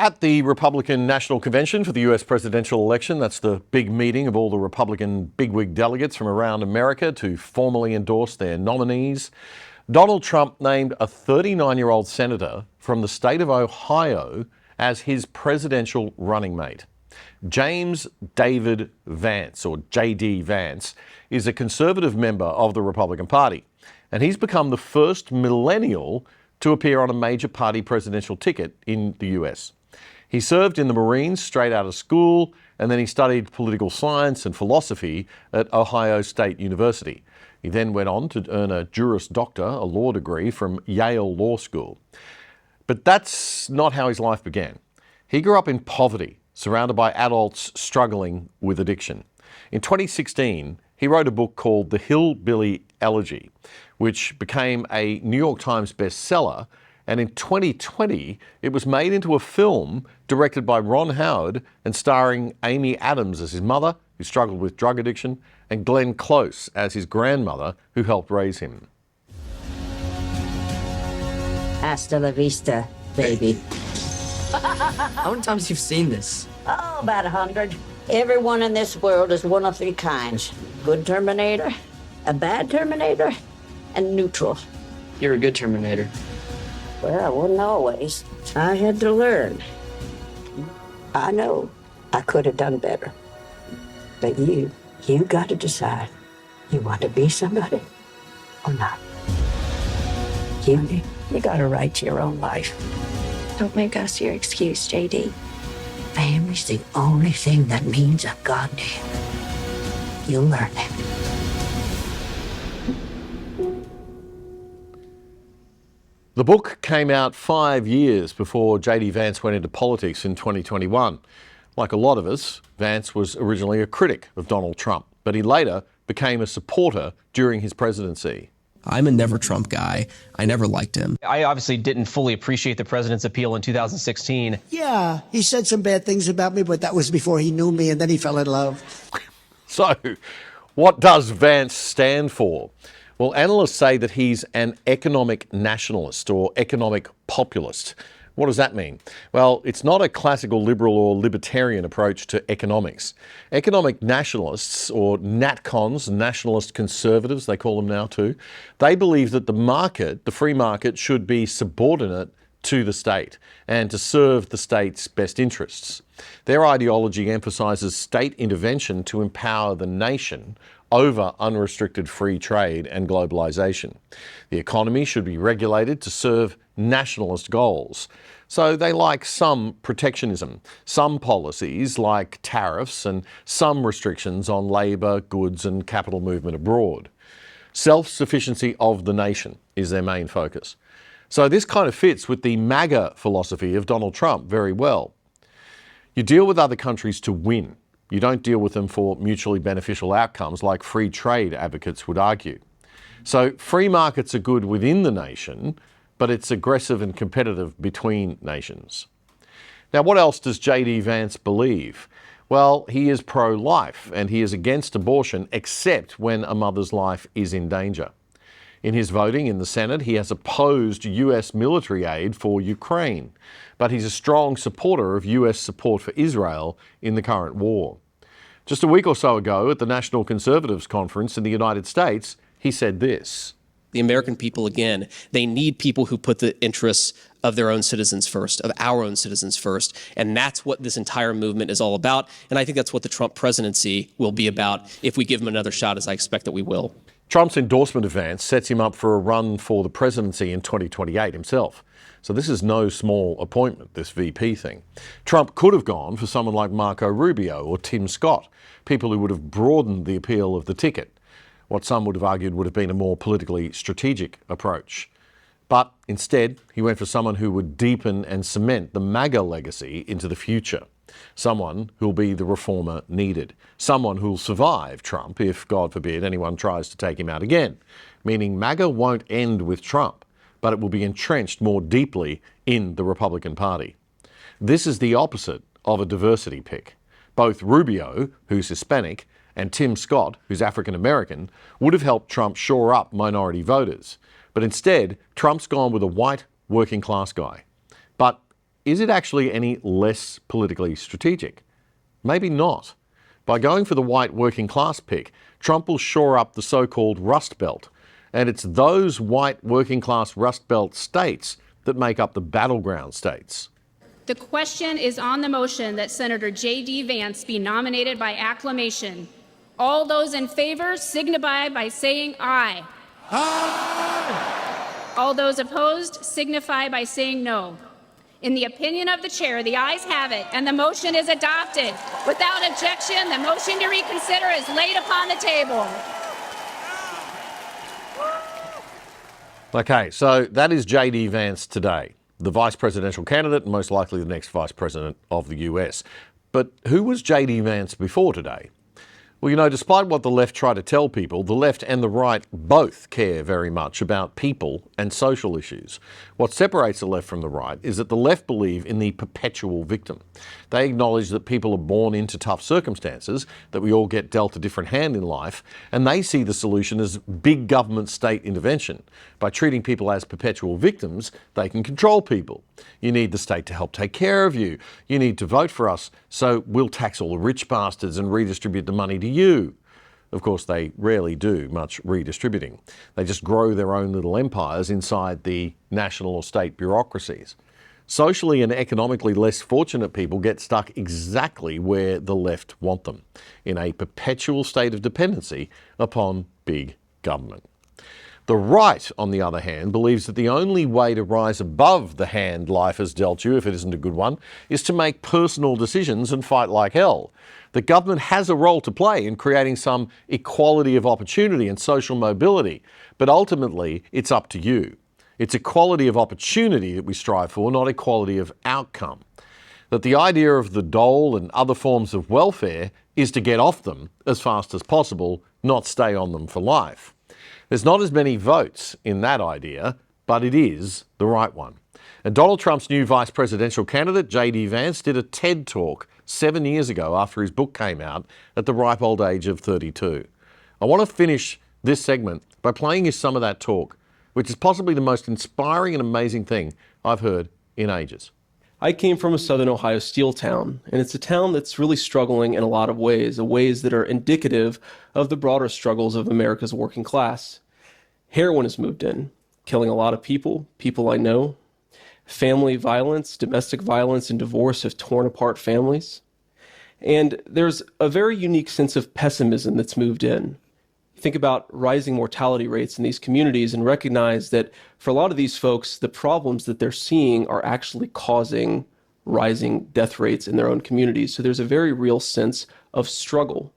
At the Republican National Convention for the US presidential election, that's the big meeting of all the Republican bigwig delegates from around America to formally endorse their nominees, Donald Trump named a 39-year-old senator from the state of Ohio as his presidential running mate. James David Vance, or JD Vance, is a conservative member of the Republican Party, and he's become the first millennial to appear on a major party presidential ticket in the US. He served in the Marines straight out of school, and then he studied political science and philosophy at Ohio State University. He then went on to earn a Juris Doctor, a law degree from Yale Law School. But that's not how his life began. He grew up in poverty, surrounded by adults struggling with addiction. In 2016, he wrote a book called The Hillbilly Elegy, which became a New York Times bestseller. And in 2020, it was made into a film directed by Ron Howard and starring Amy Adams as his mother, who struggled with drug addiction, and Glenn Close as his grandmother, who helped raise him. Hasta la vista, baby. How many times have you seen this? Oh, about 100. Everyone in this world is one of three kinds. Good Terminator, a bad Terminator, and neutral. You're a good Terminator. Well, I wasn't always. I had to learn. I know I could have done better. But you got to decide. You want to be somebody or not. You got a right to your own life. Don't make us your excuse, JD. Family's the only thing that means a goddamn. You'll learn that. The book came out 5 years before JD Vance went into politics in 2021. Like a lot of us, Vance was originally a critic of Donald Trump, but he later became a supporter during his presidency. I'm a never Trump guy. I never liked him. I obviously didn't fully appreciate the president's appeal in 2016. Yeah, he said some bad things about me, but that was before he knew me, and then he fell in love. So, what does Vance stand for? Well, analysts say that he's an economic nationalist or economic populist. What does that mean? Well, it's not a classical liberal or libertarian approach to economics. Economic nationalists, or NatCons, nationalist conservatives, they call them now too, they believe that the market, the free market, should be subordinate to the state and to serve the state's best interests. Their ideology emphasises state intervention to empower the nation over unrestricted free trade and globalisation. The economy should be regulated to serve nationalist goals. So they like some protectionism, some policies like tariffs, and some restrictions on labour, goods and capital movement abroad. Self-sufficiency of the nation is their main focus. So this kind of fits with the MAGA philosophy of Donald Trump very well. You deal with other countries to win. You don't deal with them for mutually beneficial outcomes like free trade advocates would argue. So free markets are good within the nation, but it's aggressive and competitive between nations. Now, what else does JD Vance believe? Well, he is pro-life and he is against abortion except when a mother's life is in danger. In his voting in the Senate, he has opposed US military aid for Ukraine, but he's a strong supporter of US support for Israel in the current war. Just a week or so ago at the National Conservatives Conference in the United States, he said this. The American people, again, they need people who put the interests of their own citizens first, of our own citizens first. And that's what this entire movement is all about. And I think that's what the Trump presidency will be about if we give him another shot, as I expect that we will. Trump's endorsement of Vance sets him up for a run for the presidency in 2028 himself. So this is no small appointment, this VP thing. Trump could have gone for someone like Marco Rubio or Tim Scott, people who would have broadened the appeal of the ticket. What some would have argued would have been a more politically strategic approach. But instead, he went for someone who would deepen and cement the MAGA legacy into the future. Someone who'll be the reformer needed. Someone who'll survive Trump if, God forbid, anyone tries to take him out again. Meaning MAGA won't end with Trump, but it will be entrenched more deeply in the Republican Party. This is the opposite of a diversity pick. Both Rubio, who's Hispanic, and Tim Scott, who's African American, would have helped Trump shore up minority voters. But instead, Trump's gone with a white working class guy. But is it actually any less politically strategic? Maybe not. By going for the white working class pick, Trump will shore up the so-called Rust Belt. And it's those white working class Rust Belt states that make up the battleground states. The question is on the motion that Senator JD Vance be nominated by acclamation. All those in favor signify by saying aye. Aye. All those opposed signify by saying no. In the opinion of the chair, the ayes have it, and the motion is adopted. Without objection, the motion to reconsider is laid upon the table. Okay, so that is JD Vance today, the vice presidential candidate and most likely the next vice president of the US. But who was JD Vance before today? Well, you know, despite what the left try to tell people, the left and the right both care very much about people and social issues. What separates the left from the right is that the left believe in the perpetual victim. They acknowledge that people are born into tough circumstances, that we all get dealt a different hand in life, and they see the solution as big government state intervention. By treating people as perpetual victims, they can control people. You need the state to help take care of you. You need to vote for us, so we'll tax all the rich bastards and redistribute the money to you. Of course, they rarely do much redistributing. They just grow their own little empires inside the national or state bureaucracies. Socially and economically less fortunate people get stuck exactly where the left want them, in a perpetual state of dependency upon big government. The right, on the other hand, believes that the only way to rise above the hand life has dealt you, if it isn't a good one, is to make personal decisions and fight like hell. The government has a role to play in creating some equality of opportunity and social mobility, but ultimately it's up to you. It's equality of opportunity that we strive for, not equality of outcome. That the idea of the dole and other forms of welfare is to get off them as fast as possible, not stay on them for life. There's not as many votes in that idea, but it is the right one. And Donald Trump's new vice presidential candidate, JD Vance, did a TED talk 7 years ago after his book came out at the ripe old age of 32. I want to finish this segment by playing you some of that talk, which is possibly the most inspiring and amazing thing I've heard in ages. I came from a southern Ohio steel town, and it's a town that's really struggling in a lot of ways that are indicative of the broader struggles of America's working class. Heroin has moved in, killing a lot of people I know. Family violence, domestic violence, and divorce have torn apart families. And there's a very unique sense of pessimism that's moved in. Think about rising mortality rates in these communities and recognize that for a lot of these folks, the problems that they're seeing are actually causing rising death rates in their own communities. So there's a very real sense of struggle.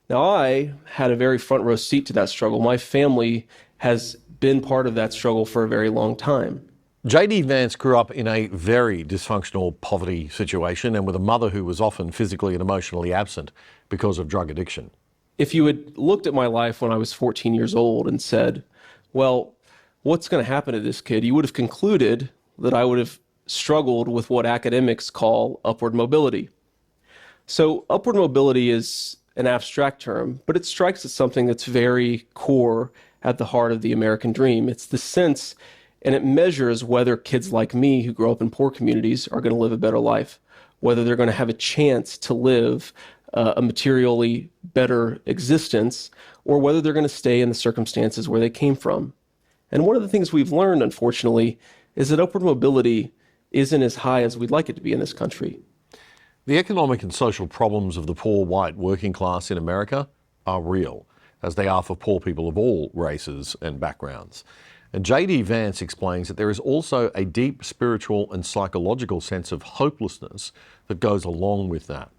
Now, I had a very front row seat to that struggle. My family has been part of that struggle for a very long time. JD Vance grew up in a very dysfunctional poverty situation and with a mother who was often physically and emotionally absent because of drug addiction. If you had looked at my life when I was 14 years old and said, well, what's going to happen to this kid? You would have concluded that I would have struggled with what academics call upward mobility. So upward mobility is an abstract term, but it strikes at something that's very core at the heart of the American dream. It's the sense, and it measures whether kids like me who grow up in poor communities are going to live a better life, whether they're going to have a chance to live a materially better existence, or whether they're going to stay in the circumstances where they came from. And one of the things we've learned, unfortunately, is that upward mobility isn't as high as we'd like it to be in this country. The economic and social problems of the poor white working class in America are real, as they are for poor people of all races and backgrounds. And JD Vance explains that there is also a deep spiritual and psychological sense of hopelessness that goes along with that.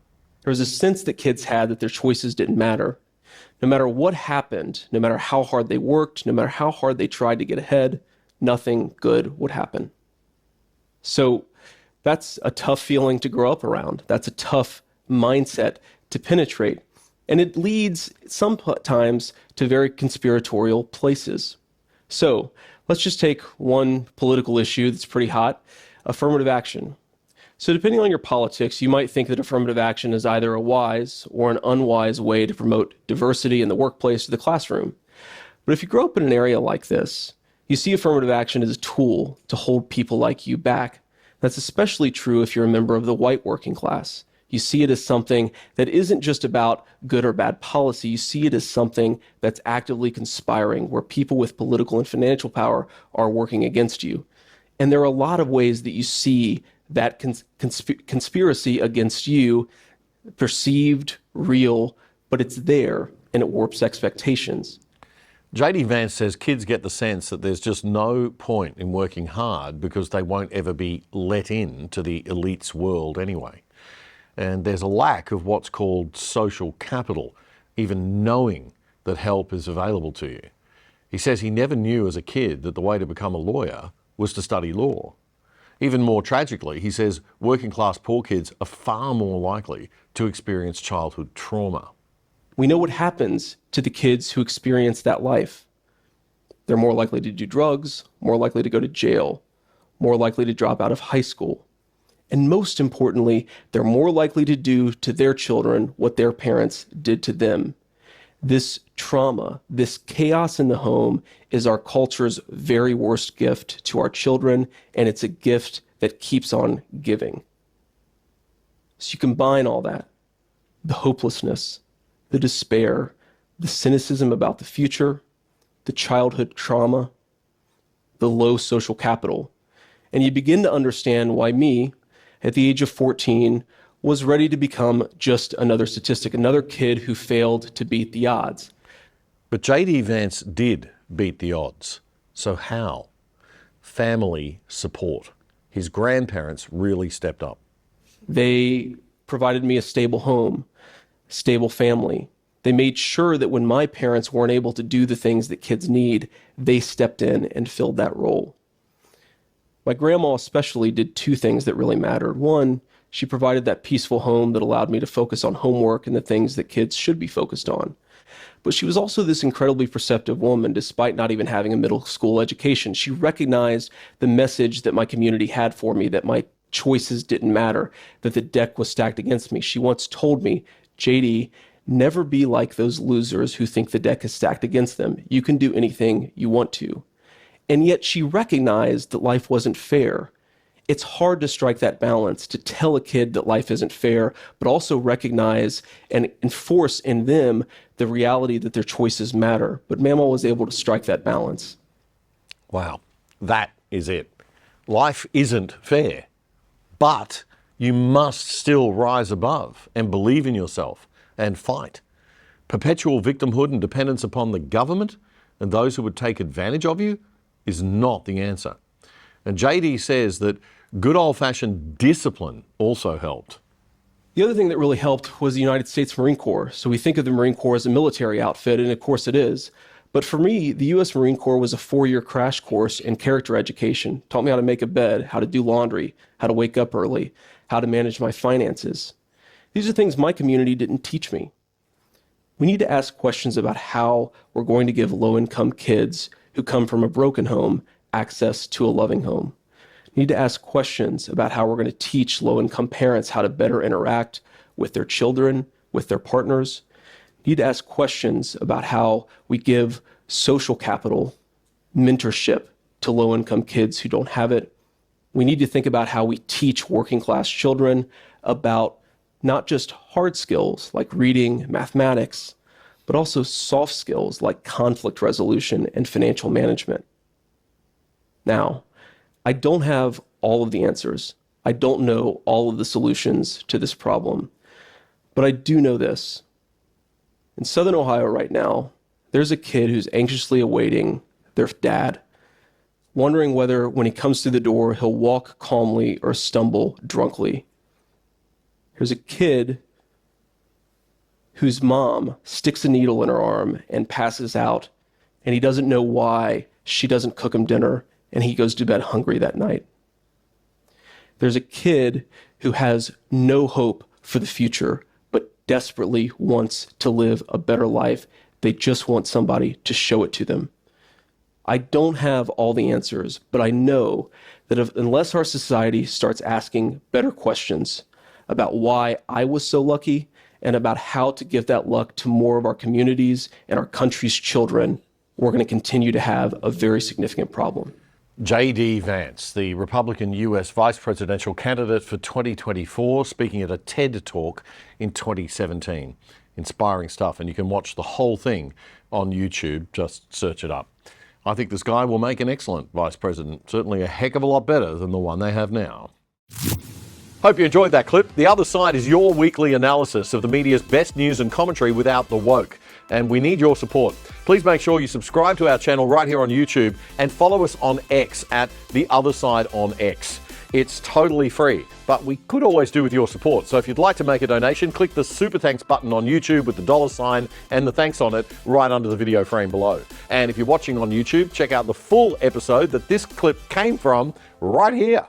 There was a sense that kids had that their choices didn't matter. No matter what happened, no matter how hard they worked, no matter how hard they tried to get ahead, nothing good would happen. So that's a tough feeling to grow up around. That's a tough mindset to penetrate. And it leads sometimes to very conspiratorial places. So let's just take one political issue that's pretty hot, affirmative action. So depending on your politics, you might think that affirmative action is either a wise or an unwise way to promote diversity in the workplace or the classroom. But if you grow up in an area like this, you see affirmative action as a tool to hold people like you back. That's especially true if you're a member of the white working class. You see it as something that isn't just about good or bad policy. You see it as something that's actively conspiring, where people with political and financial power are working against you. And there are a lot of ways that you see that conspiracy against you, perceived, real, but it's there, and it warps expectations. JD Vance says kids get the sense that there's just no point in working hard because they won't ever be let in to the elite's world anyway. And there's a lack of what's called social capital, even knowing that help is available to you. He says he never knew as a kid that the way to become a lawyer was to study law. Even more tragically, he says working class poor kids are far more likely to experience childhood trauma. We know what happens to the kids who experience that life. They're more likely to do drugs, more likely to go to jail, more likely to drop out of high school. And most importantly, they're more likely to do to their children what their parents did to them. This trauma, this chaos in the home is our culture's very worst gift to our children, and it's a gift that keeps on giving. So you combine all that, the hopelessness, the despair, the cynicism about the future, the childhood trauma, the low social capital, and you begin to understand why me, at the age of 14, was ready to become just another statistic, another kid who failed to beat the odds. But JD Vance did beat the odds. So how? Family support. His grandparents really stepped up. They provided me a stable home, stable family. They made sure that when my parents weren't able to do the things that kids need, they stepped in and filled that role. My grandma especially did two things that really mattered. One, she provided that peaceful home that allowed me to focus on homework and the things that kids should be focused on. But she was also this incredibly perceptive woman, despite not even having a middle school education. She recognized the message that my community had for me, that my choices didn't matter, that the deck was stacked against me. She once told me, JD, never be like those losers who think the deck is stacked against them. You can do anything you want to. And yet she recognized that life wasn't fair. It's hard to strike that balance, to tell a kid that life isn't fair, but also recognize and enforce in them the reality that their choices matter. But Mama was able to strike that balance. Wow, that is it. Life isn't fair, but you must still rise above and believe in yourself and fight. Perpetual victimhood and dependence upon the government and those who would take advantage of you is not the answer. And JD says that good old-fashioned discipline also helped. The other thing that really helped was the United States Marine Corps. So we think of the Marine Corps as a military outfit, and of course it is. But for me, the U.S. Marine Corps was a 4-year crash course in character education. Taught me how to make a bed, how to do laundry, how to wake up early, how to manage my finances. These are things my community didn't teach me. We need to ask questions about how we're going to give low-income kids who come from a broken home access to a loving home. We need to ask questions about how we're going to teach low-income parents how to better interact with their children, with their partners. We need to ask questions about how we give social capital, mentorship to low-income kids who don't have it. We need to think about how we teach working-class children about not just hard skills like reading, mathematics, but also soft skills like conflict resolution and financial management. Now, I don't have all of the answers. I don't know all of the solutions to this problem, but I do know this. In Southern Ohio right now, there's a kid who's anxiously awaiting their dad, wondering whether when he comes through the door, he'll walk calmly or stumble drunkenly. There's a kid whose mom sticks a needle in her arm and passes out, and he doesn't know why she doesn't cook him dinner, and he goes to bed hungry that night. There's a kid who has no hope for the future, but desperately wants to live a better life. They just want somebody to show it to them. I don't have all the answers, but I know that unless our society starts asking better questions about why I was so lucky and about how to give that luck to more of our communities and our country's children, we're going to continue to have a very significant problem. JD Vance, the Republican US vice presidential candidate for 2024, speaking at a TED Talk in 2017. Inspiring stuff, and you can watch the whole thing on YouTube. Just search it up. I think this guy will make an excellent vice president, certainly a heck of a lot better than the one they have now. Hope you enjoyed that clip. The Other Side is your weekly analysis of the media's best news and commentary without the woke. And we need your support. Please make sure you subscribe to our channel right here on YouTube and follow us on X at The Other Side on X. It's totally free, but we could always do with your support. So if you'd like to make a donation, click the Super Thanks button on YouTube with the $sign and the thanks on it right under the video frame below. And if you're watching on YouTube, check out the full episode that this clip came from right here.